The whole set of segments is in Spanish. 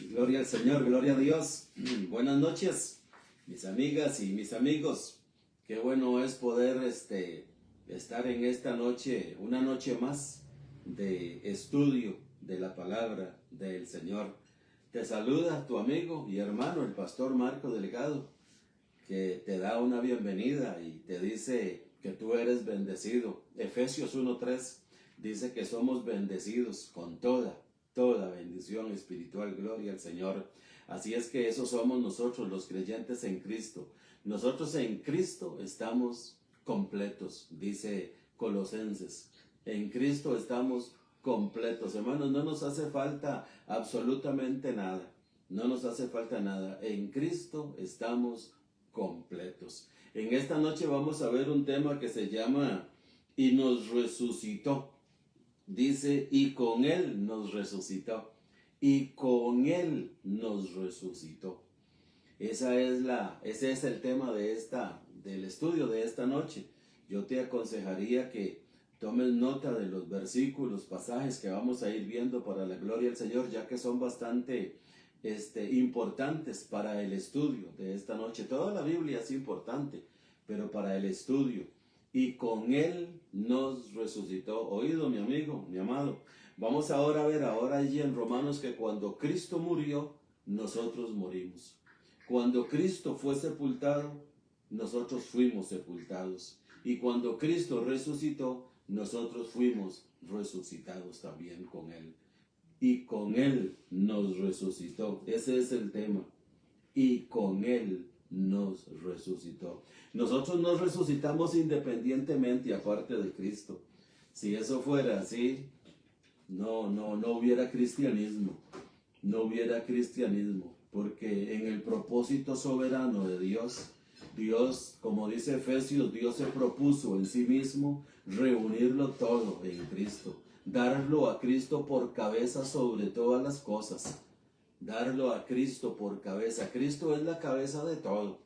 Gloria al Señor, gloria a Dios. Buenas noches, mis amigas y mis amigos. Qué bueno es poder estar en esta noche, una noche más de estudio de la palabra del Señor. Te saluda tu amigo y hermano, el pastor Marco Delgado, que te da una bienvenida y te dice que tú eres bendecido. Efesios 1:3 dice que somos bendecidos con toda bendición espiritual. Gloria al Señor. Así es que eso somos nosotros, los creyentes en Cristo. Nosotros en Cristo estamos completos, dice Colosenses. En Cristo estamos completos, hermanos. No nos hace falta absolutamente nada. No nos hace falta nada. En Cristo estamos completos. En esta noche vamos a ver un tema que se llama "Y nos resucitó". Dice, y con Él nos resucitó. Y con Él nos resucitó. Ese es el tema del estudio de esta noche. Yo te aconsejaría que tomes nota de los versículos, pasajes que vamos a ir viendo para la gloria del Señor, ya que son bastante importantes para el estudio de esta noche. Toda la Biblia es importante, pero para el estudio. Y con Él nos resucitó. Oído, mi amigo, mi amado. Vamos ahora a ver, ahora allí en Romanos, que cuando Cristo murió, nosotros morimos. Cuando Cristo fue sepultado, nosotros fuimos sepultados. Y cuando Cristo resucitó, nosotros fuimos resucitados también con Él. Y con Él nos resucitó. Ese es el tema. Y con Él nos resucitó. Nosotros nos resucitamos independientemente, aparte de Cristo. Si eso fuera así, no hubiera cristianismo. No hubiera cristianismo. Porque en el propósito soberano de Dios, como dice Efesios, Dios se propuso en sí mismo reunirlo todo en Cristo. Darlo a Cristo por cabeza sobre todas las cosas. Darlo a Cristo por cabeza. Cristo es la cabeza de todo.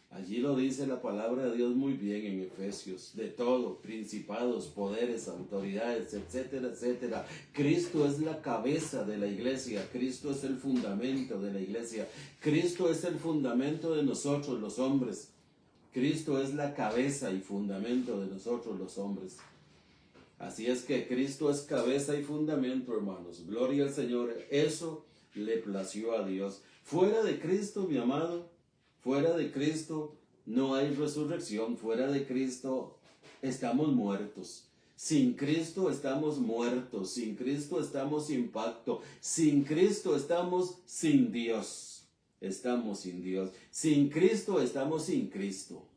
Allí lo dice la palabra de Dios muy bien en Efesios. De todo, principados, poderes, autoridades, etcétera, etcétera. Cristo es la cabeza de la iglesia. Cristo es el fundamento de la iglesia. Cristo es el fundamento de nosotros los hombres. Cristo es la cabeza y fundamento de nosotros los hombres. Así es que Cristo es cabeza y fundamento, hermanos. Gloria al Señor. Eso le plació a Dios. Fuera de Cristo, mi amado, fuera de Cristo no hay resurrección. Fuera de Cristo estamos muertos. Sin Cristo estamos muertos. Sin Cristo estamos sin pacto. Sin Cristo estamos sin Dios. Estamos sin Dios. Sin Cristo estamos sin Cristo.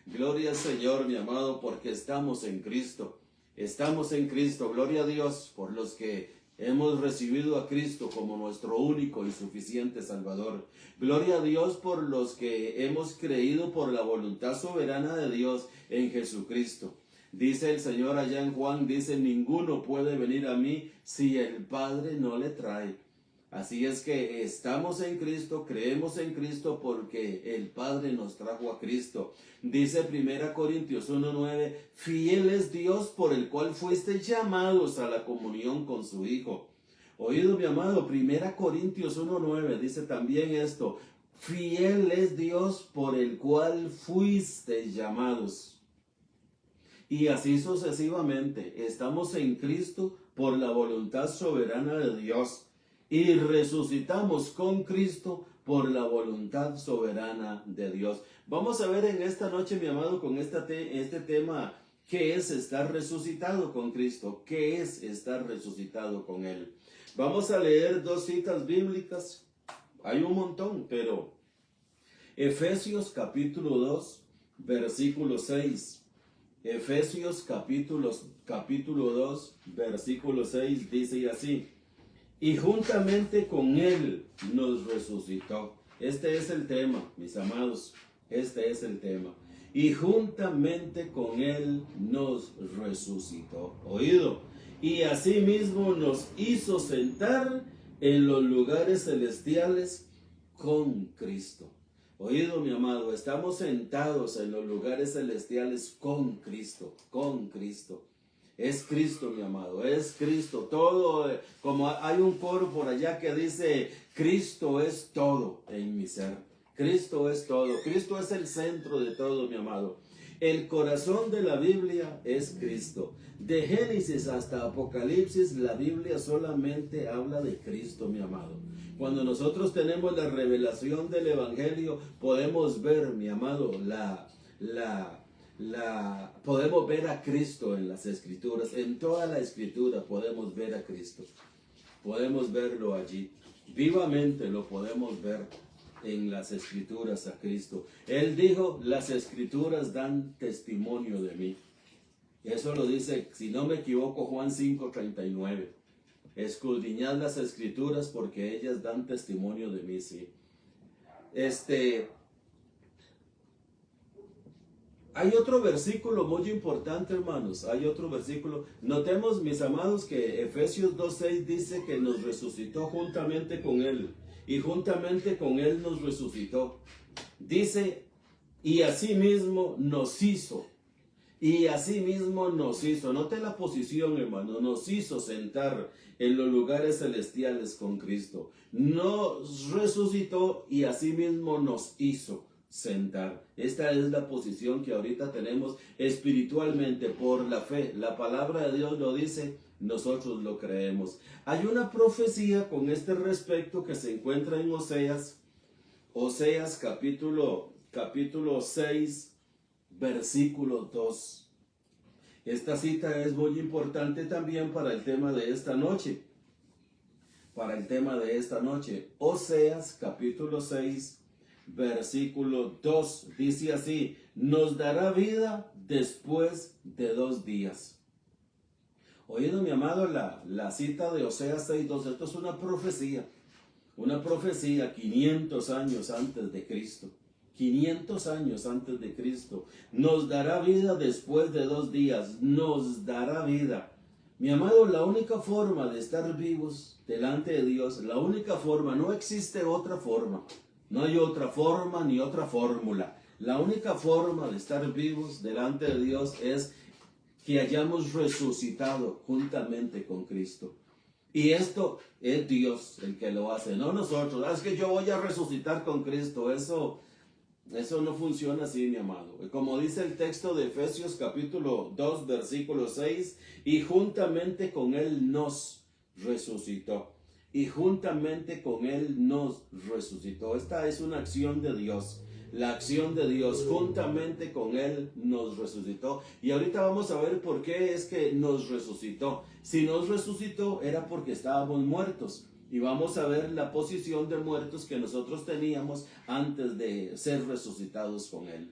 Gloria al Señor, mi amado, porque estamos en Cristo. Estamos en Cristo. Gloria a Dios por los que hemos recibido a Cristo como nuestro único y suficiente Salvador. Gloria a Dios por los que hemos creído por la voluntad soberana de Dios en Jesucristo. Dice el Señor allá en Juan, dice, ninguno puede venir a mí si el Padre no le trae. Así es que estamos en Cristo, creemos en Cristo porque el Padre nos trajo a Cristo. Dice 1 Corintios 1:9, fiel es Dios por el cual fuisteis llamados a la comunión con su Hijo. Oído, mi amado, 1 Corintios 1:9 dice también esto, fiel es Dios por el cual fuisteis llamados. Y así sucesivamente, estamos en Cristo por la voluntad soberana de Dios. Y resucitamos con Cristo por la voluntad soberana de Dios. Vamos a ver en esta noche, mi amado, con este tema, ¿qué es estar resucitado con Cristo? ¿Qué es estar resucitado con Él? Vamos a leer dos citas bíblicas. Hay un montón, pero Efesios capítulo 2, versículo 6. Efesios capítulo 2, versículo 6 dice así. Y juntamente con Él nos resucitó. Este es el tema, mis amados. Este es el tema. Y juntamente con Él nos resucitó. Oído. Y asimismo nos hizo sentar en los lugares celestiales con Cristo. Oído, mi amado. Estamos sentados en los lugares celestiales con Cristo. Con Cristo. Es Cristo, mi amado, es Cristo. Todo, como hay un coro por allá que dice, Cristo es todo en mi ser. Cristo es todo. Cristo es el centro de todo, mi amado. El corazón de la Biblia es Cristo. De Génesis hasta Apocalipsis, la Biblia solamente habla de Cristo, mi amado. Cuando nosotros tenemos la revelación del Evangelio, podemos ver, mi amado, podemos ver a Cristo en las Escrituras. En toda la Escritura podemos ver a Cristo. Podemos verlo allí. Vivamente lo podemos ver en las Escrituras a Cristo. Él dijo, las Escrituras dan testimonio de mí. Eso lo dice, si no me equivoco, Juan 5:39. Escudriñad las Escrituras porque ellas dan testimonio de mí, sí. Hay otro versículo muy importante, hermanos. Hay otro versículo. Notemos, mis amados, que Efesios 2:6 dice que nos resucitó juntamente con Él. Y juntamente con Él nos resucitó. Dice, y asimismo nos hizo. Y asimismo nos hizo. Note la posición, hermano. Nos hizo sentar en los lugares celestiales con Cristo. Nos resucitó y asimismo nos hizo sentar. Esta es la posición que ahorita tenemos espiritualmente por la fe. La palabra de Dios lo dice, nosotros lo creemos. Hay una profecía con este respecto que se encuentra en Oseas capítulo 6, versículo 2. Esta cita es muy importante también para el tema de esta noche. Oseas capítulo 6, versículo 2. Dice así, nos dará vida después de 2 días. Oído, mi amado, la cita de Oseas 6:2. Esto es una profecía 500 años antes de Cristo. 500 años antes de Cristo. Nos dará vida después de 2 días. Nos dará vida. Mi amado, la única forma de estar vivos delante de Dios, la única forma, no existe otra forma. No hay otra forma ni otra fórmula. La única forma de estar vivos delante de Dios es que hayamos resucitado juntamente con Cristo. Y esto es Dios el que lo hace, no nosotros. Es que yo voy a resucitar con Cristo. Eso no funciona así, mi amado. Como dice el texto de Efesios capítulo 2, versículo 6, y juntamente con Él nos resucitó. Y juntamente con Él nos resucitó. Esta es una acción de Dios. La acción de Dios, juntamente con Él nos resucitó. Y ahorita vamos a ver por qué es que nos resucitó. Si nos resucitó era porque estábamos muertos. Y vamos a ver la posición de muertos que nosotros teníamos antes de ser resucitados con Él.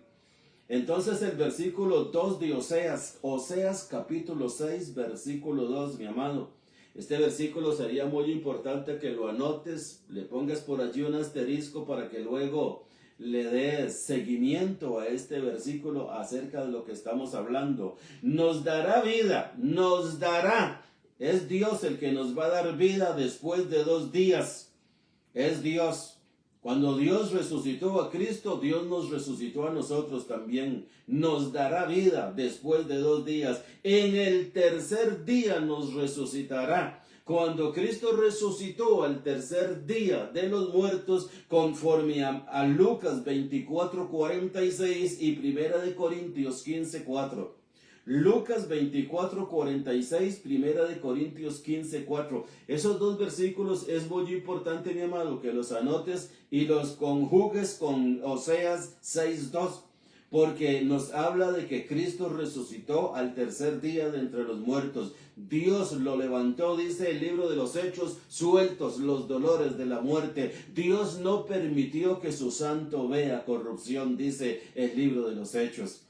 Entonces el versículo 2 de Oseas capítulo 6, versículo 2, mi amado. Este versículo sería muy importante que lo anotes, le pongas por allí un asterisco para que luego le des seguimiento a este versículo acerca de lo que estamos hablando. Nos dará vida, nos dará. Es Dios el que nos va a dar vida después de 2 días. Es Dios. Cuando Dios resucitó a Cristo, Dios nos resucitó a nosotros también. Nos dará vida después de 2 días. En el tercer día nos resucitará. Cuando Cristo resucitó al tercer día de los muertos, conforme a Lucas 24:46 y 1 Corintios 15:4. Lucas 24:46, 1 Corintios 15:4. Esos 2 versículos es muy importante, mi amado, que los anotes y los conjugues con Oseas 6:2, porque nos habla de que Cristo resucitó al tercer día de entre los muertos. Dios lo levantó, dice el libro de los Hechos, sueltos los dolores de la muerte. Dios no permitió que su santo vea corrupción, dice el libro de los Hechos.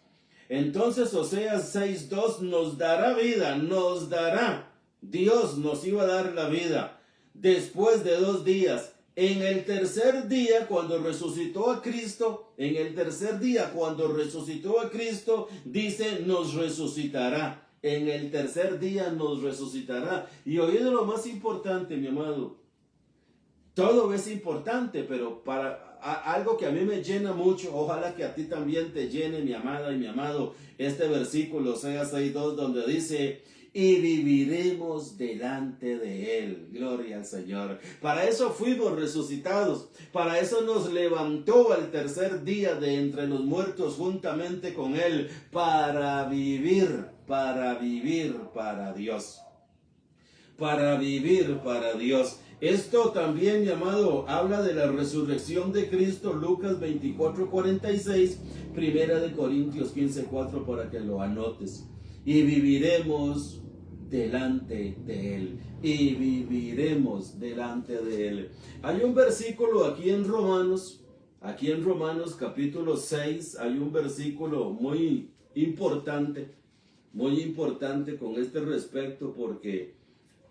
Entonces Oseas 6:2 nos dará vida, nos dará. Dios nos iba a dar la vida después de 2 días. En el tercer día, cuando resucitó a Cristo, dice, nos resucitará. En el tercer día nos resucitará. Y oído lo más importante, mi amado. Todo es importante, pero para algo que a mí me llena mucho, ojalá que a ti también te llene, mi amada y mi amado, este versículo, Oseas 6:2, donde dice, y viviremos delante de Él. Gloria al Señor. Para eso fuimos resucitados. Para eso nos levantó al tercer día de entre los muertos juntamente con Él. Para vivir para Dios. Para vivir para Dios. Esto también, mi amado, habla de la resurrección de Cristo, Lucas 24:46, Primera de Corintios 15:4, para que lo anotes. Y viviremos delante de Él. Y viviremos delante de Él. Hay un versículo aquí en Romanos capítulo 6, hay un versículo muy importante con este respecto, porque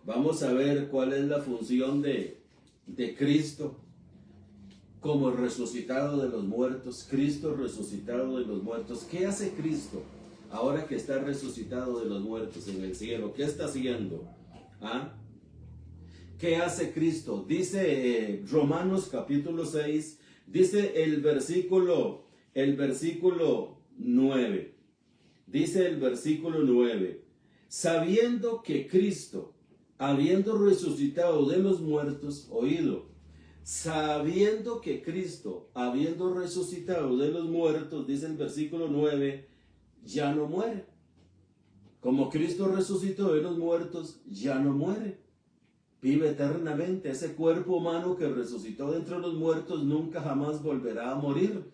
vamos a ver cuál es la función de Cristo como resucitado de los muertos. Cristo resucitado de los muertos. ¿Qué hace Cristo ahora que está resucitado de los muertos en el cielo? ¿Qué está haciendo? ¿Ah? ¿Qué hace Cristo? Dice Romanos capítulo 6, dice el versículo 9. Dice el versículo 9. Sabiendo que Cristo, habiendo resucitado de los muertos, oído, sabiendo que Cristo, habiendo resucitado de los muertos, dice el versículo 9, ya no muere. Como Cristo resucitó de los muertos, ya no muere. Vive eternamente. Ese cuerpo humano que resucitó de entre los muertos nunca jamás volverá a morir.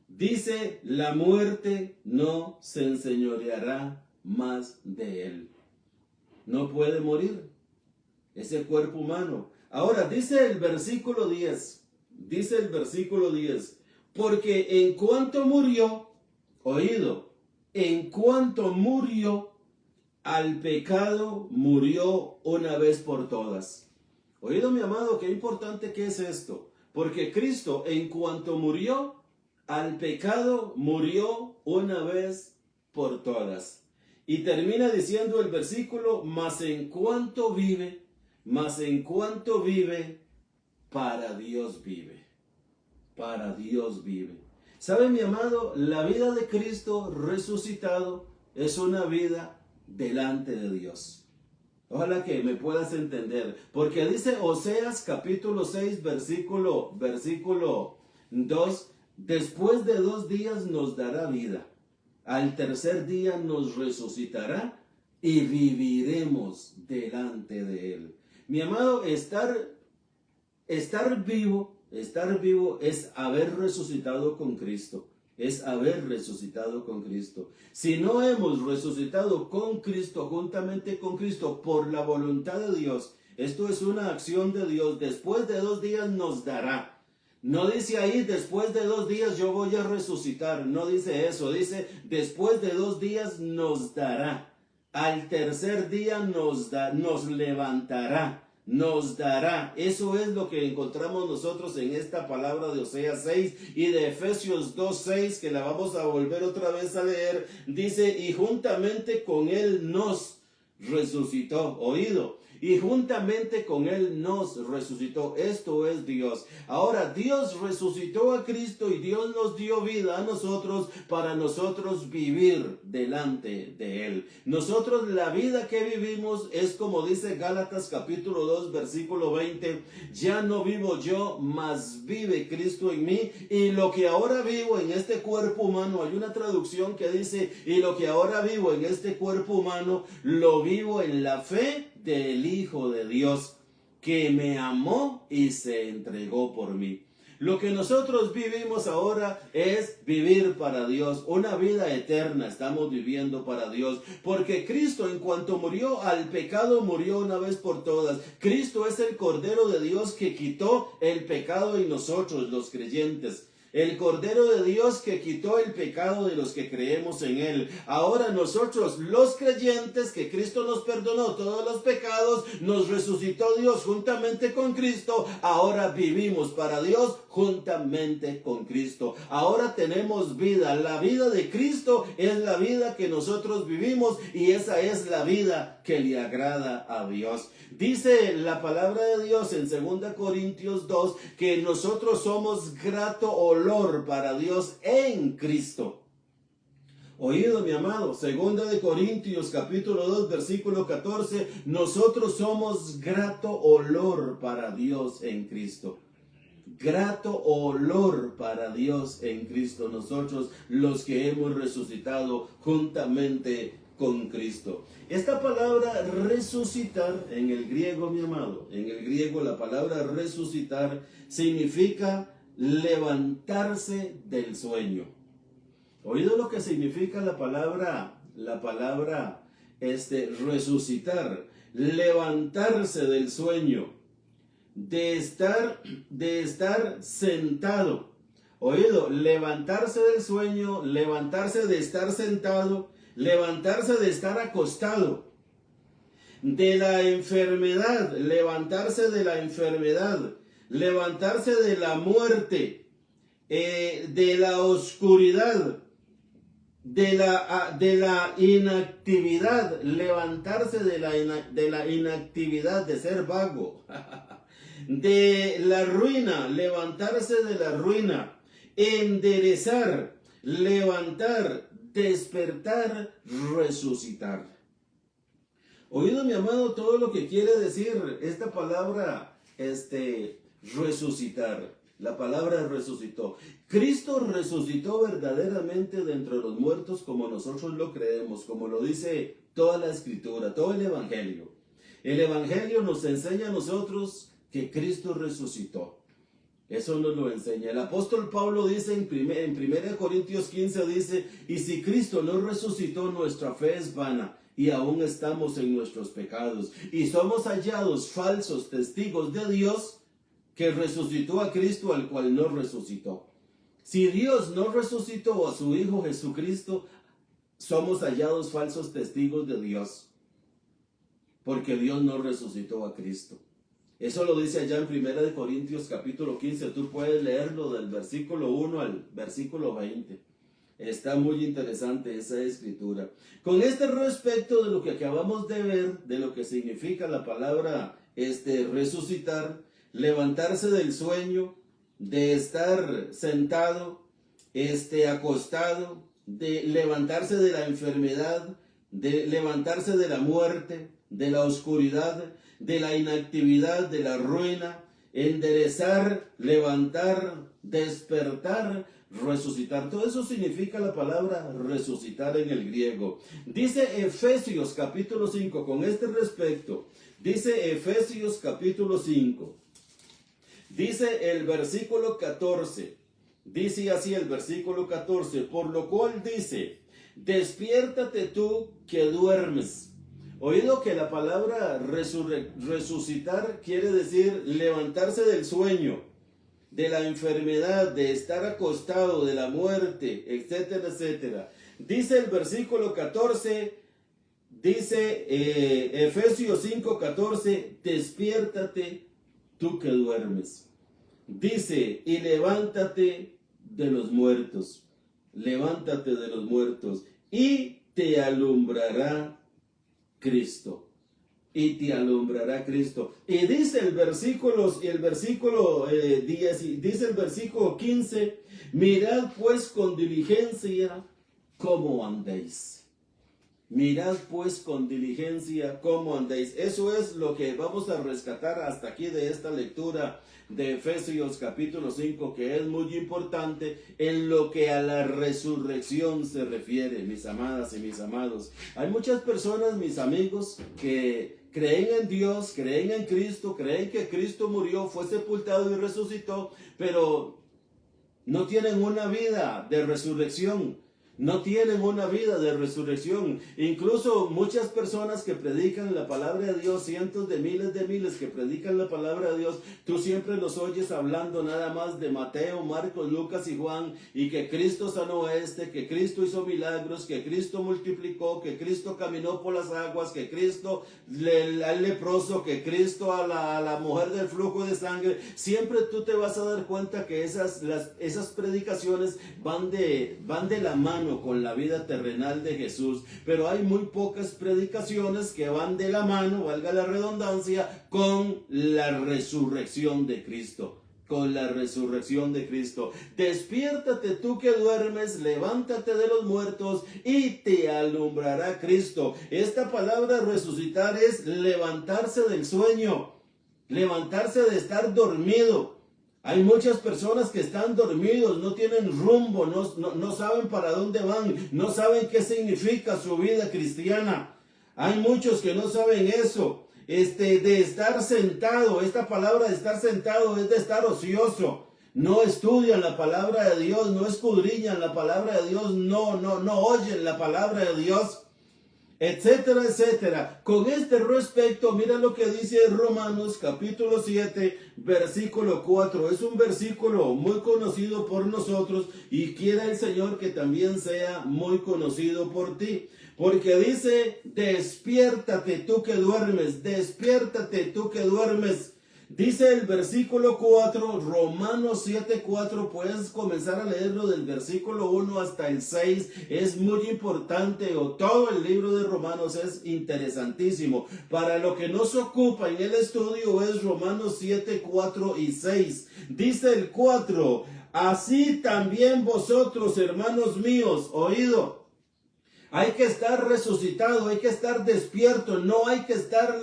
Dice, la muerte no se enseñoreará más de él. No puede morir ese cuerpo humano. Ahora dice el versículo 10, porque en cuanto murió, oído, en cuanto murió, al pecado murió una vez por todas. Oído, mi amado, qué importante que es esto. Porque Cristo, en cuanto murió, al pecado murió una vez por todas. Y termina diciendo el versículo, mas en cuanto vive, para Dios vive. Para Dios vive. ¿Sabe, mi amado? La vida de Cristo resucitado es una vida delante de Dios. Ojalá que me puedas entender, porque dice Oseas capítulo 6 versículo 2, después de 2 días nos dará vida, al tercer día nos resucitará y viviremos delante de Él. Mi amado, estar vivo es haber resucitado con Cristo. Es haber resucitado con Cristo. Si no hemos resucitado con Cristo, juntamente con Cristo, por la voluntad de Dios, esto es una acción de Dios, después de 2 días nos dará. No dice ahí, después de 2 días yo voy a resucitar. No dice eso, dice, después de 2 días nos dará. Al tercer día nos levantará. Nos dará. Eso es lo que encontramos nosotros en esta palabra de Oseas 6 y de Efesios 2:6, que la vamos a volver otra vez a leer. Dice, y juntamente con Él nos resucitó. Oído. Y juntamente con Él nos resucitó. Esto es Dios. Ahora, Dios resucitó a Cristo y Dios nos dio vida a nosotros para nosotros vivir delante de Él. Nosotros, la vida que vivimos es como dice Gálatas capítulo 2 versículo 20. Ya no vivo yo, mas vive Cristo en mí. Y lo que ahora vivo en este cuerpo humano, hay una traducción que dice, y lo que ahora vivo en este cuerpo humano, lo vivo en la fe del Hijo de Dios, que me amó y se entregó por mí. Lo que nosotros vivimos ahora es vivir para Dios, una vida eterna estamos viviendo para Dios, porque Cristo en cuanto murió al pecado murió una vez por todas. Cristo es el Cordero de Dios que quitó el pecado en nosotros los creyentes. El Cordero de Dios que quitó el pecado de los que creemos en Él. Ahora nosotros, los creyentes, que Cristo nos perdonó todos los pecados, nos resucitó Dios juntamente con Cristo. Ahora vivimos para Dios juntamente con Cristo. Ahora tenemos vida. La vida de Cristo es la vida que nosotros vivimos y esa es la vida que le agrada a Dios. Dice la palabra de Dios en 2 Corintios 2 que nosotros somos grato olor para Dios en Cristo. Oído, mi amado, segunda de Corintios capítulo 2 versículo 14, nosotros somos grato olor para Dios en Cristo. Grato olor para Dios en Cristo, nosotros los que hemos resucitado juntamente con Cristo. Esta palabra resucitar en el griego, mi amado, en el griego la palabra resucitar significa levantarse del sueño. ¿Oído lo que significa la palabra resucitar? Levantarse del sueño, de estar sentado. ¿Oído? Levantarse del sueño, levantarse de estar sentado, levantarse de estar acostado. De la enfermedad, levantarse de la enfermedad, levantarse de la muerte, de la oscuridad, de la inactividad, levantarse de la inactividad, de ser vago, de la ruina, levantarse de la ruina, enderezar, levantar, despertar, resucitar. Oído, mi amado, todo lo que quiere decir esta palabra, resucitar. La palabra resucitó. Cristo resucitó verdaderamente de entre los muertos como nosotros lo creemos, como lo dice toda la Escritura, todo el Evangelio. El Evangelio nos enseña a nosotros que Cristo resucitó. Eso nos lo enseña. El apóstol Pablo dice en 1 Corintios 15, dice, y si Cristo no resucitó, nuestra fe es vana y aún estamos en nuestros pecados. Y somos hallados falsos testigos de Dios, que resucitó a Cristo al cual no resucitó. Si Dios no resucitó a su Hijo Jesucristo, somos hallados falsos testigos de Dios, porque Dios no resucitó a Cristo. Eso lo dice allá en 1 Corintios capítulo 15, tú puedes leerlo del versículo 1 al versículo 20. Está muy interesante esa escritura. Con este respecto de lo que acabamos de ver, de lo que significa la palabra resucitar, levantarse del sueño, de estar sentado, acostado, de levantarse de la enfermedad, de levantarse de la muerte, de la oscuridad, de la inactividad, de la ruina, enderezar, levantar, despertar, resucitar. Todo eso significa la palabra resucitar en el griego. Dice Efesios capítulo 5, con este respecto, dice Efesios capítulo 5, dice el versículo 14, dice así el versículo 14, por lo cual dice, despiértate tú que duermes. Oído que la palabra resucitar quiere decir levantarse del sueño, de la enfermedad, de estar acostado, de la muerte, etcétera, etcétera. Dice el versículo 14, dice Efesios 5:14, despiértate tú que duermes. Dice, y levántate de los muertos, levántate de los muertos, y te alumbrará Cristo. Y te alumbrará Cristo. Y dice el versículo 10, dice el versículo 15, mirad pues con diligencia cómo andéis. Mirad pues con diligencia cómo andéis. Eso es lo que vamos a rescatar hasta aquí de esta lectura de Efesios capítulo 5, que es muy importante en lo que a la resurrección se refiere, mis amadas y mis amados. Hay muchas personas, mis amigos, que creen en Dios, creen en Cristo, creen que Cristo murió, fue sepultado y resucitó, pero no tienen una vida de resurrección. No tienen una vida de resurrección. Incluso muchas personas que predican la palabra de Dios, cientos de miles que predican la palabra de Dios, tú siempre los oyes hablando nada más de Mateo, Marcos, Lucas y Juan, y que Cristo sanó que Cristo hizo milagros, que Cristo multiplicó, que Cristo caminó por las aguas, que Cristo al leproso, que Cristo a la mujer del flujo de sangre. Siempre tú te vas a dar cuenta que esas predicaciones van de la mano con la vida terrenal de Jesús, pero hay muy pocas predicaciones que van de la mano, valga la redundancia, con la resurrección de Cristo. con la resurrección de Cristo. Despiértate tú que duermes, levántate de los muertos y te alumbrará Cristo. Esta palabra resucitar es levantarse del sueño, levantarse de estar dormido. Hay muchas personas que están dormidos, no tienen rumbo, no saben para dónde van, no saben qué significa su vida cristiana. Hay muchos que no saben eso. De estar sentado, esta palabra de estar sentado es de estar ocioso. No estudian la palabra de Dios, no escudriñan la palabra de Dios, no oyen la palabra de Dios, etcétera, etcétera. Con este respecto, mira lo que dice Romanos capítulo 7, versículo 4. Es un versículo muy conocido por nosotros y quiera el Señor que también sea muy conocido por ti. Porque dice, despiértate tú que duermes, despiértate tú que duermes. Dice el versículo 4, Romanos 7, 4, puedes comenzar a leerlo del versículo 1 hasta el 6, es muy importante, o todo el libro de Romanos es interesantísimo. Para lo que nos ocupa en el estudio es Romanos 7, 4 y 6. Dice el 4, así también vosotros, hermanos míos, oído. Hay que estar resucitado, hay que estar despierto, no hay que estar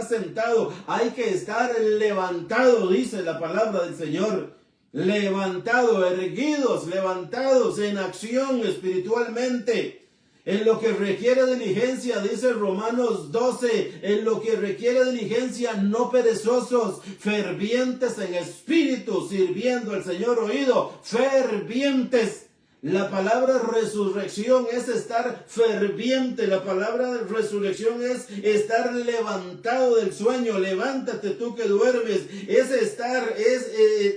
sentado, hay que estar levantado, dice la palabra del Señor. Levantado, erguidos, levantados en acción espiritualmente. En lo que requiere diligencia, dice Romanos 12, en lo que requiere diligencia, no perezosos, fervientes en espíritu, sirviendo al Señor, oído, fervientes. La palabra resurrección es estar ferviente. La palabra resurrección es estar levantado del sueño. Levántate tú que duermes. Es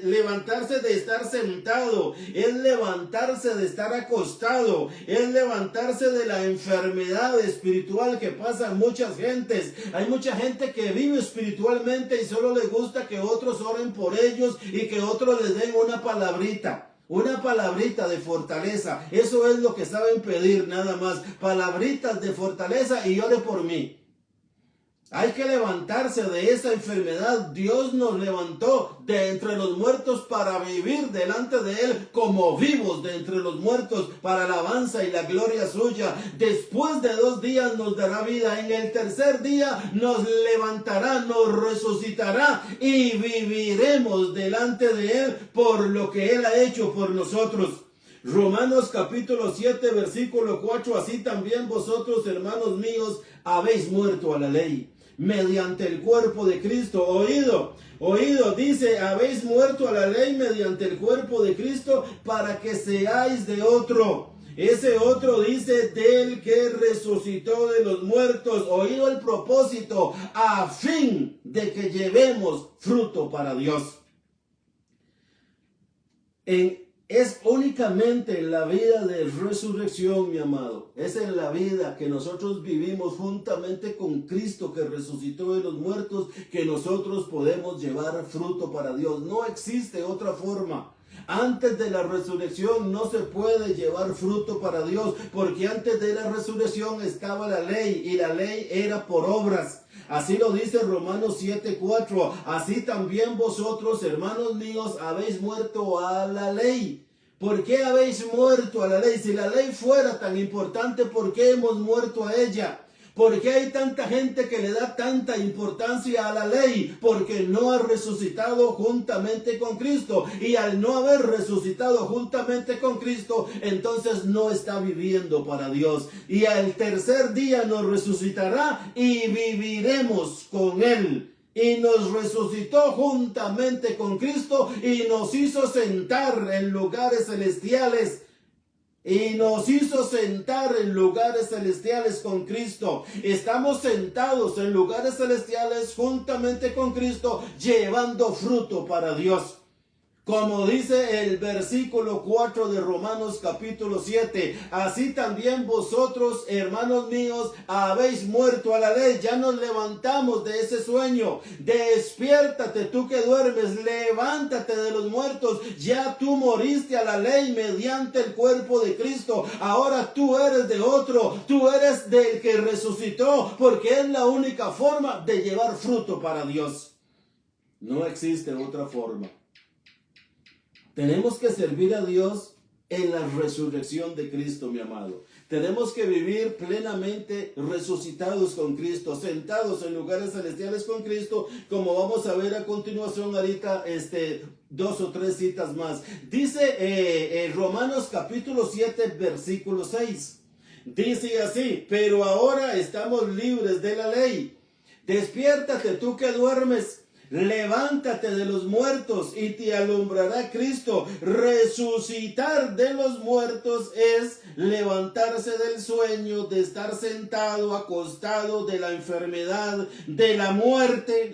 levantarse de estar sentado. Es levantarse de estar acostado. Es levantarse de la enfermedad espiritual que pasa a muchas gentes. Hay mucha gente que vive espiritualmente y solo le gusta que otros oren por ellos y que otros les den una palabrita. Una palabrita de fortaleza, eso es lo que saben pedir nada más, palabritas de fortaleza y ore por mí. Hay que levantarse de esa enfermedad. Dios nos levantó de entre los muertos para vivir delante de Él como vivos de entre los muertos para alabanza y la gloria suya. Después de 2 días nos dará vida. En el tercer día nos levantará, nos resucitará y viviremos delante de Él por lo que Él ha hecho por nosotros. Romanos capítulo 7 versículo 4, así también vosotros, hermanos míos, habéis muerto a la ley mediante el cuerpo de Cristo. Oído, dice, habéis muerto a la ley mediante el cuerpo de Cristo para que seáis de otro. Ese otro dice, del que resucitó de los muertos. Oído el propósito, a fin de que llevemos fruto para Dios. Es únicamente en la vida de resurrección, mi amado. Es en la vida que nosotros vivimos juntamente con Cristo que resucitó de los muertos que nosotros podemos llevar fruto para Dios. No existe otra forma. Antes de la resurrección no se puede llevar fruto para Dios, porque antes de la resurrección estaba la ley y la ley era por obras. Así lo dice Romanos 7:4. Así también vosotros, hermanos míos, habéis muerto a la ley. ¿Por qué habéis muerto a la ley? Si la ley fuera tan importante, ¿por qué hemos muerto a ella? ¿Por qué hay tanta gente que le da tanta importancia a la ley? Porque no ha resucitado juntamente con Cristo. Y al no haber resucitado juntamente con Cristo, entonces no está viviendo para Dios. Y al tercer día nos resucitará y viviremos con Él. Y nos resucitó juntamente con Cristo y nos hizo sentar en lugares celestiales. Y nos hizo sentar en lugares celestiales con Cristo. Estamos sentados en lugares celestiales juntamente con Cristo, llevando fruto para Dios. Como dice el versículo 4 de Romanos capítulo 7, así también vosotros, hermanos míos, habéis muerto a la ley. Ya nos levantamos de ese sueño. Despiértate tú que duermes, levántate de los muertos. Ya tú moriste a la ley mediante el cuerpo de Cristo. Ahora tú eres de otro, tú eres del que resucitó, porque es la única forma de llevar fruto para Dios. No existe otra forma. Tenemos que servir a Dios en la resurrección de Cristo, mi amado. Tenemos que vivir plenamente resucitados con Cristo, sentados en lugares celestiales con Cristo, como vamos a ver a continuación ahorita, 2 o 3 citas más. Dice Romanos capítulo 7, versículo 6. Dice así: pero ahora estamos libres de la ley. Despiértate tú que duermes. Levántate de los muertos y te alumbrará Cristo. Resucitar de los muertos es levantarse del sueño, de estar sentado, acostado, de la enfermedad, de la muerte.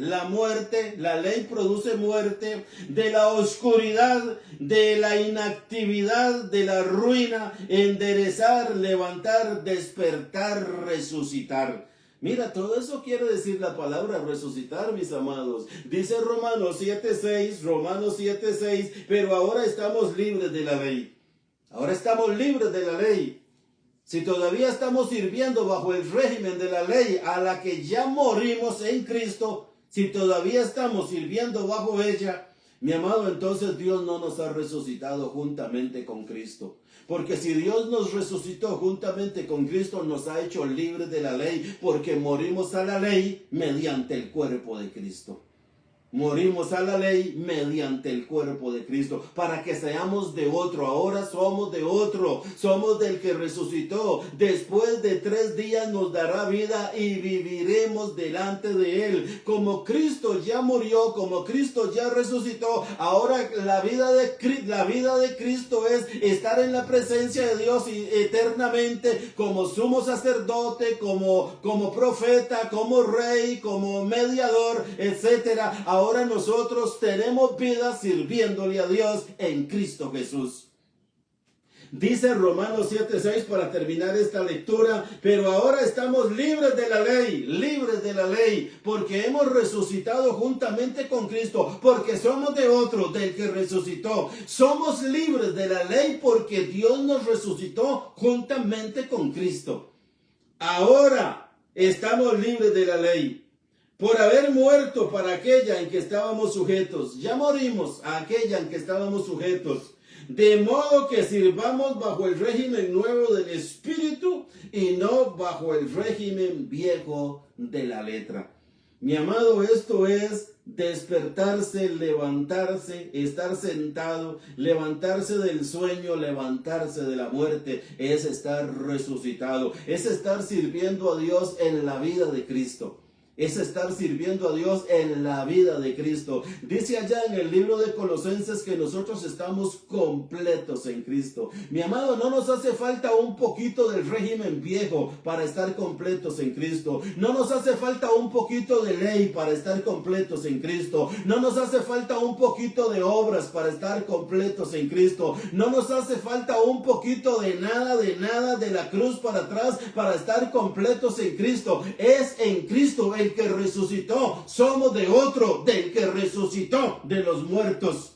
La ley produce muerte, de la oscuridad, de la inactividad, de la ruina, enderezar, levantar, despertar, resucitar. Mira, todo eso quiere decir la palabra resucitar, mis amados. Dice Romanos 7:6, pero ahora estamos libres de la ley. Ahora estamos libres de la ley. Si todavía estamos sirviendo bajo el régimen de la ley a la que ya morimos en Cristo, si todavía estamos sirviendo bajo ella, mi amado, entonces Dios no nos ha resucitado juntamente con Cristo. Porque si Dios nos resucitó juntamente con Cristo, nos ha hecho libres de la ley, porque morimos a la ley mediante el cuerpo de Cristo. Morimos a la ley mediante el cuerpo de Cristo, para que seamos de otro. Ahora somos de otro, somos del que resucitó. Después de 3 días nos dará vida y viviremos delante de Él. Como Cristo ya murió, como Cristo ya resucitó, ahora la vida de Cristo es estar en la presencia de Dios eternamente, como sumo sacerdote, como profeta, como rey, como mediador, etcétera. Ahora nosotros tenemos vida sirviéndole a Dios en Cristo Jesús. Dice Romanos 7:6 para terminar esta lectura: pero ahora estamos libres de la ley, porque hemos resucitado juntamente con Cristo, porque somos de otro, del que resucitó. Somos libres de la ley porque Dios nos resucitó juntamente con Cristo. Ahora estamos libres de la ley, por haber muerto para aquella en que estábamos sujetos. Ya morimos a aquella en que estábamos sujetos. De modo que sirvamos bajo el régimen nuevo del Espíritu y no bajo el régimen viejo de la letra. Mi amado, esto es despertarse, levantarse, estar sentado, levantarse del sueño, levantarse de la muerte. Es estar resucitado, es estar sirviendo a Dios en la vida de Cristo. Es estar sirviendo a Dios en la vida de Cristo. Dice allá en el libro de Colosenses que nosotros estamos completos en Cristo. Mi amado, no nos hace falta un poquito del régimen viejo para estar completos en Cristo. No nos hace falta un poquito de ley para estar completos en Cristo. No nos hace falta un poquito de obras para estar completos en Cristo. No nos hace falta un poquito de nada de la cruz para atrás para estar completos en Cristo. Es en Cristo el que resucitó. Somos de otro, del que resucitó de los muertos.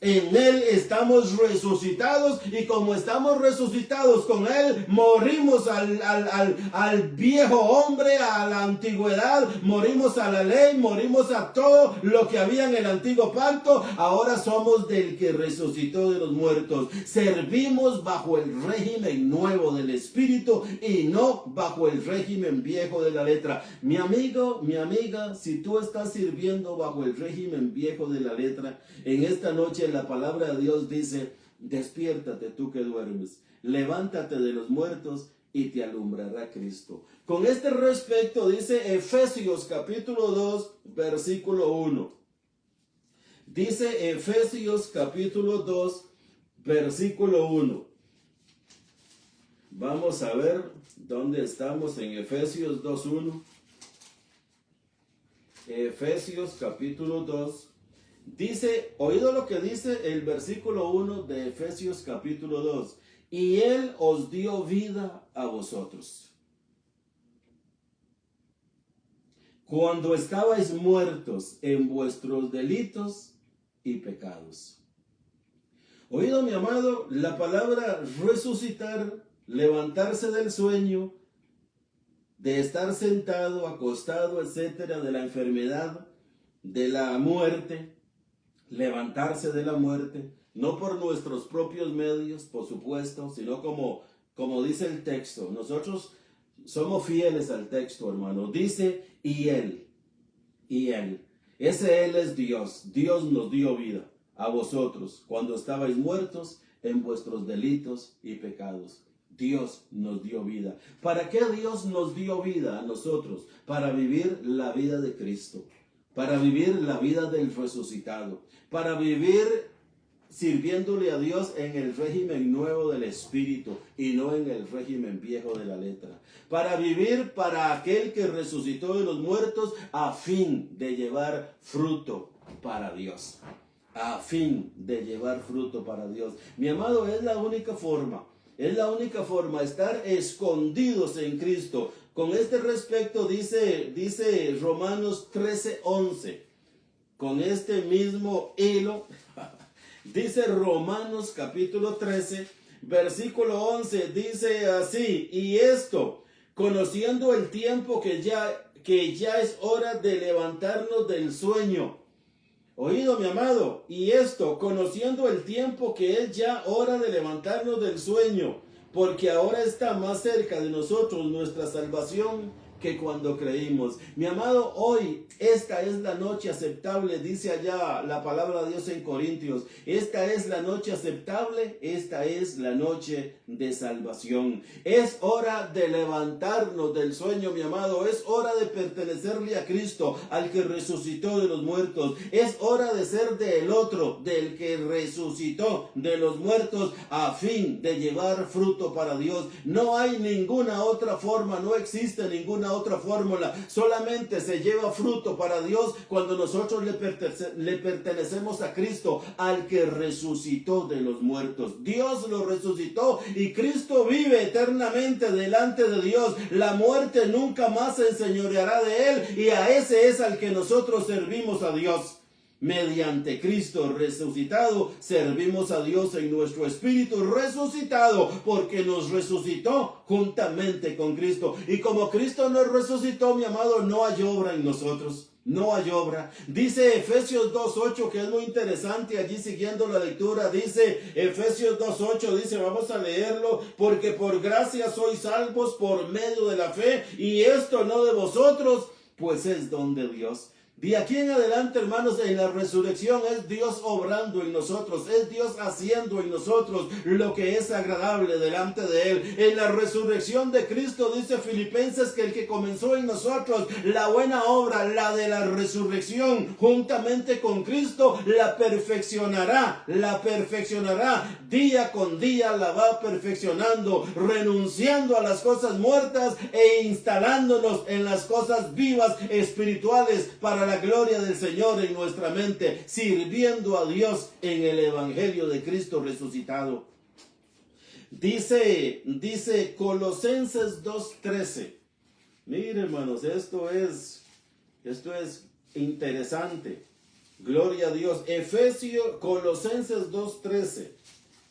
En Él estamos resucitados, y como estamos resucitados con Él, morimos al viejo hombre, a la antigüedad, morimos a la ley, morimos a todo lo que había en el antiguo pacto. Ahora somos del que resucitó de los muertos. Servimos bajo el régimen nuevo del Espíritu y no bajo el régimen viejo de la letra. Mi amigo, mi amiga, si tú estás sirviendo bajo el régimen viejo de la letra, en esta noche la palabra de Dios dice: despiértate tú que duermes, levántate de los muertos y te alumbrará Cristo. Con este respecto dice Efesios capítulo 2 versículo 1. Dice Efesios capítulo 2 versículo 1. Vamos a ver dónde estamos en Efesios 2:1. Efesios capítulo 2. Dice, oído lo que dice el versículo 1 de Efesios capítulo 2. Y Él os dio vida a vosotros, cuando estabais muertos en vuestros delitos y pecados. Oído, mi amado, la palabra resucitar, levantarse del sueño, de estar sentado, acostado, etcétera, de la enfermedad, de la muerte, levantarse de la muerte, no por nuestros propios medios, por supuesto, sino como dice el texto. Nosotros somos fieles al texto, hermano. Dice, y Él. Ese Él es Dios. Dios nos dio vida a vosotros cuando estabais muertos en vuestros delitos y pecados. Dios nos dio vida. ¿Para qué Dios nos dio vida a nosotros? Para vivir la vida de Cristo. Para vivir la vida del resucitado. Para vivir sirviéndole a Dios en el régimen nuevo del Espíritu y no en el régimen viejo de la letra. Para vivir para aquel que resucitó de los muertos a fin de llevar fruto para Dios. A fin de llevar fruto para Dios. Mi amado, es la única forma. Es la única forma, estar escondidos en Cristo. Con este respecto dice Romanos 13:11. Con este mismo hilo, dice Romanos capítulo 13, versículo 11, dice así: y esto, conociendo el tiempo que ya es hora de levantarnos del sueño. Oído, mi amado, y esto, conociendo el tiempo que es ya hora de levantarnos del sueño, porque ahora está más cerca de nosotros nuestra salvación que cuando creímos. Mi amado, hoy esta es la noche aceptable, dice allá la palabra de Dios en Corintios. Esta es la noche aceptable, esta es la noche de salvación. Es hora de levantarnos del sueño, mi amado. Es hora de pertenecerle a Cristo, al que resucitó de los muertos. Es hora de ser del otro, del que resucitó de los muertos, a fin de llevar fruto para Dios. No hay ninguna otra forma, no existe ninguna otra fórmula. Solamente se lleva fruto para Dios cuando nosotros le pertenecemos a Cristo, al que resucitó de los muertos. Dios lo resucitó y Cristo vive eternamente delante de Dios. La muerte nunca más se enseñoreará de él, y a ese es al que nosotros servimos a Dios. Mediante Cristo resucitado, servimos a Dios en nuestro espíritu resucitado, porque nos resucitó juntamente con Cristo. Y como Cristo nos resucitó, mi amado, no hay obra en nosotros. No hay obra. Dice Efesios 2:8, que es muy interesante, allí siguiendo la lectura, dice Efesios 2:8, dice, vamos a leerlo: porque por gracia sois salvos por medio de la fe, y esto no de vosotros, pues es don de Dios. De aquí en adelante, hermanos, en la resurrección es Dios obrando en nosotros, es Dios haciendo en nosotros lo que es agradable delante de Él. En la resurrección de Cristo dice Filipenses que el que comenzó en nosotros la buena obra, la de la resurrección, juntamente con Cristo, la perfeccionará día con día, la va perfeccionando, renunciando a las cosas muertas e instalándonos en las cosas vivas, espirituales, para la gloria del Señor en nuestra mente, sirviendo a Dios en el Evangelio de Cristo resucitado. Dice Colosenses 2:13. Mire, hermanos, esto es interesante. Gloria a Dios. Colosenses 2:13.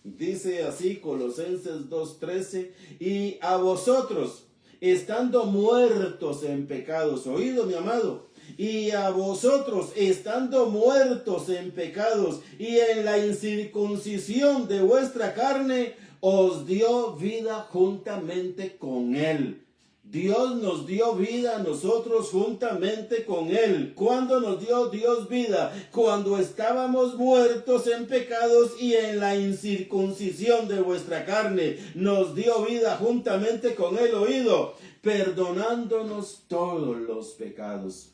Dice así, Colosenses 2:13: y a vosotros, estando muertos en pecados, oído, mi amado, y a vosotros, estando muertos en pecados y en la incircuncisión de vuestra carne, os dio vida juntamente con Él. Dios nos dio vida a nosotros juntamente con Él. ¿Cuándo nos dio Dios vida? Cuando estábamos muertos en pecados y en la incircuncisión de vuestra carne. Nos dio vida juntamente con Él, oído, perdonándonos todos los pecados.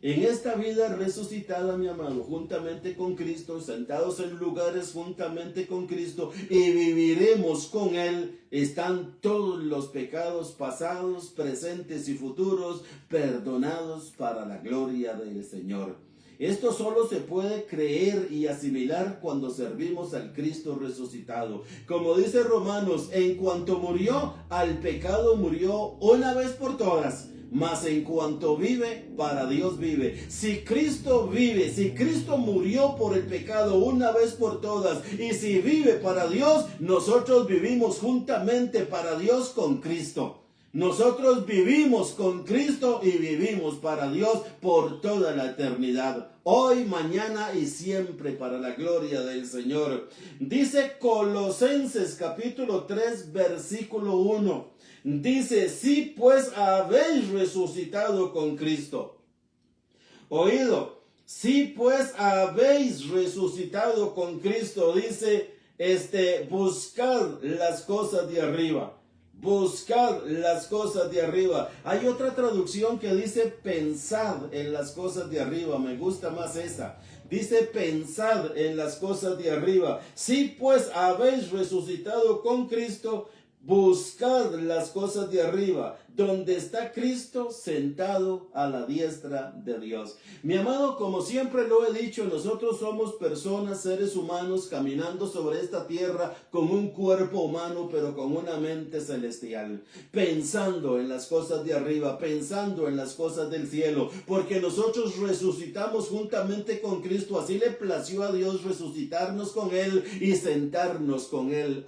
En esta vida resucitada, mi amado, juntamente con Cristo, sentados en lugares juntamente con Cristo, y viviremos con Él, están todos los pecados pasados, presentes y futuros, perdonados para la gloria del Señor. Esto solo se puede creer y asimilar cuando servimos al Cristo resucitado. Como dice Romanos, en cuanto murió, al pecado murió una vez por todas. Mas en cuanto vive, para Dios vive. Si Cristo vive, si Cristo murió por el pecado una vez por todas, y si vive para Dios, nosotros vivimos juntamente para Dios con Cristo. Nosotros vivimos con Cristo y vivimos para Dios por toda la eternidad. Hoy, mañana y siempre para la gloria del Señor. Dice Colosenses capítulo 3 versículo 1. Dice, si pues habéis resucitado con Cristo. Oído, si pues habéis resucitado con Cristo, dice, buscad las cosas de arriba. Buscad las cosas de arriba. Hay otra traducción que dice pensad en las cosas de arriba. Me gusta más esa. Dice pensad en las cosas de arriba. Si pues habéis resucitado con Cristo, buscad las cosas de arriba, donde está Cristo sentado a la diestra de Dios. Mi amado, como siempre lo he dicho, nosotros somos personas, seres humanos, caminando sobre esta tierra con un cuerpo humano, pero con una mente celestial. Pensando en las cosas de arriba, pensando en las cosas del cielo, porque nosotros resucitamos juntamente con Cristo. Así le plació a Dios resucitarnos con Él y sentarnos con Él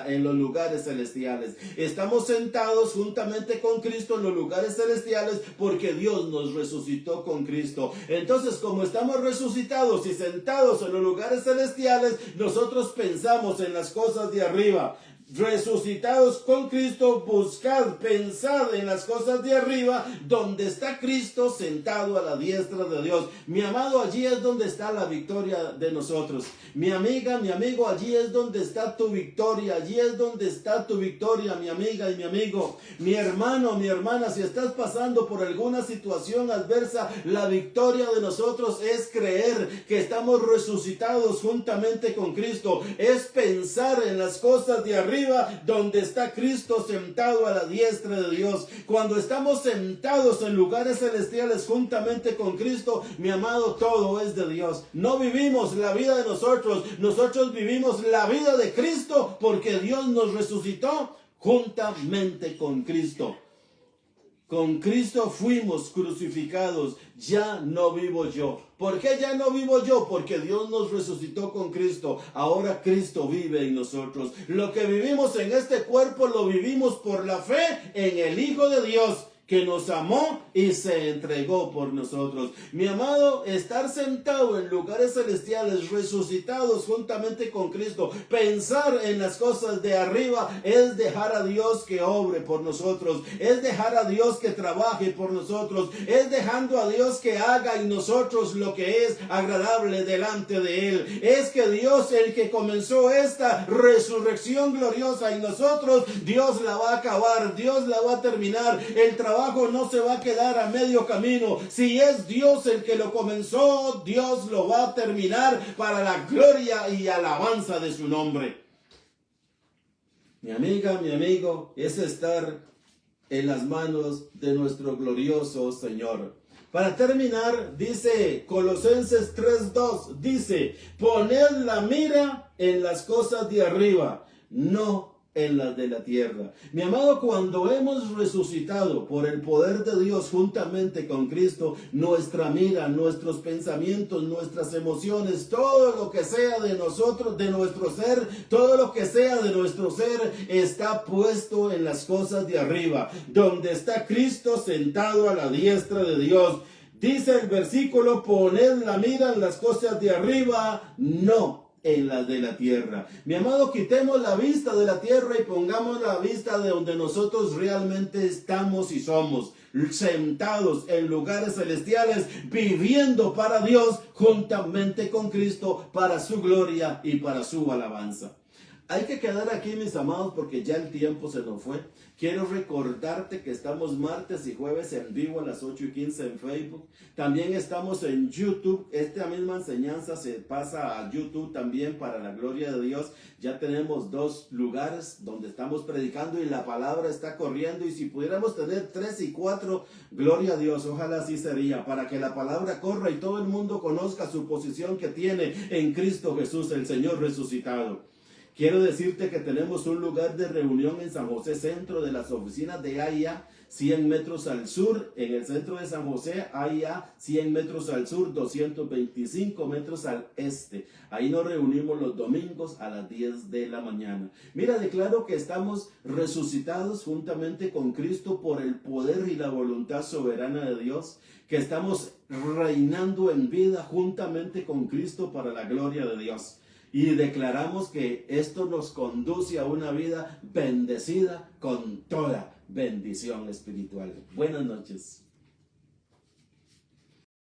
en los lugares celestiales. Estamos sentados juntamente con Cristo en los lugares celestiales porque Dios nos resucitó con Cristo. Entonces, como estamos resucitados y sentados en los lugares celestiales, nosotros pensamos en las cosas de arriba. Resucitados con Cristo, buscad, pensad en las cosas de arriba, donde está Cristo sentado a la diestra de Dios. Mi amado, allí es donde está la victoria de nosotros. Mi amiga, mi amigo, allí es donde está tu victoria. Allí es donde está tu victoria, mi amiga y mi amigo. Mi hermano, mi hermana, si estás pasando por alguna situación adversa, la victoria de nosotros es creer que estamos resucitados juntamente con Cristo. Es pensar en las cosas de arriba, donde está Cristo sentado a la diestra de Dios. Cuando estamos sentados en lugares celestiales juntamente con Cristo, mi amado, todo es de Dios. No vivimos la vida de nosotros, nosotros vivimos la vida de Cristo porque Dios nos resucitó juntamente con Cristo. Con Cristo fuimos crucificados, ya no vivo yo. ¿Por qué ya no vivo yo? Porque Dios nos resucitó con Cristo. Ahora Cristo vive en nosotros. Lo que vivimos en este cuerpo lo vivimos por la fe en el Hijo de Dios, que nos amó y se entregó por nosotros. Mi amado, estar sentado en lugares celestiales, resucitados juntamente con Cristo, pensar en las cosas de arriba, es dejar a Dios que obre por nosotros, es dejar a Dios que trabaje por nosotros, es dejando a Dios que haga en nosotros lo que es agradable delante de Él. Es que Dios, el que comenzó esta resurrección gloriosa en nosotros, Dios la va a acabar, Dios la va a terminar. El trabajo no se va a quedar a medio camino. Si es Dios el que lo comenzó, Dios lo va a terminar para la gloria y alabanza de su nombre. Mi amiga, mi amigo, es estar en las manos de nuestro glorioso Señor. Para terminar, dice Colosenses 3:2, dice, poned la mira en las cosas de arriba, no en las de la tierra. Mi amado, cuando hemos resucitado por el poder de Dios juntamente con Cristo, nuestra mira, nuestros pensamientos, nuestras emociones, todo lo que sea de nosotros, de nuestro ser, todo lo que sea de nuestro ser, está puesto en las cosas de arriba, donde está Cristo sentado a la diestra de Dios. Dice el versículo, poned la mira en las cosas de arriba, no en las de la tierra. Mi amado, quitemos la vista de la tierra y pongamos la vista de donde nosotros realmente estamos y somos, sentados en lugares celestiales, viviendo para Dios juntamente con Cristo, para su gloria y para su alabanza. Hay que quedar aquí, mis amados, porque ya el tiempo se nos fue. Quiero recordarte que estamos martes y jueves en vivo a las 8:15 en Facebook. También estamos en YouTube. Esta misma enseñanza se pasa a YouTube también para la gloria de Dios. Ya tenemos 2 lugares donde estamos predicando y la palabra está corriendo. Y si pudiéramos tener 3 y 4, gloria a Dios, ojalá así sería, para que la palabra corra y todo el mundo conozca su posición que tiene en Cristo Jesús, el Señor resucitado. Quiero decirte que tenemos un lugar de reunión en San José, centro de las oficinas de AIA. 100 metros al sur. En el centro de San José hay a 100 metros al sur, 225 metros al este. Ahí nos reunimos los domingos a las 10 de la mañana. Mira, declaro que estamos resucitados juntamente con Cristo por el poder y la voluntad soberana de Dios, que estamos reinando en vida juntamente con Cristo para la gloria de Dios. Y declaramos que esto nos conduce a una vida bendecida con toda bendición espiritual. Buenas noches.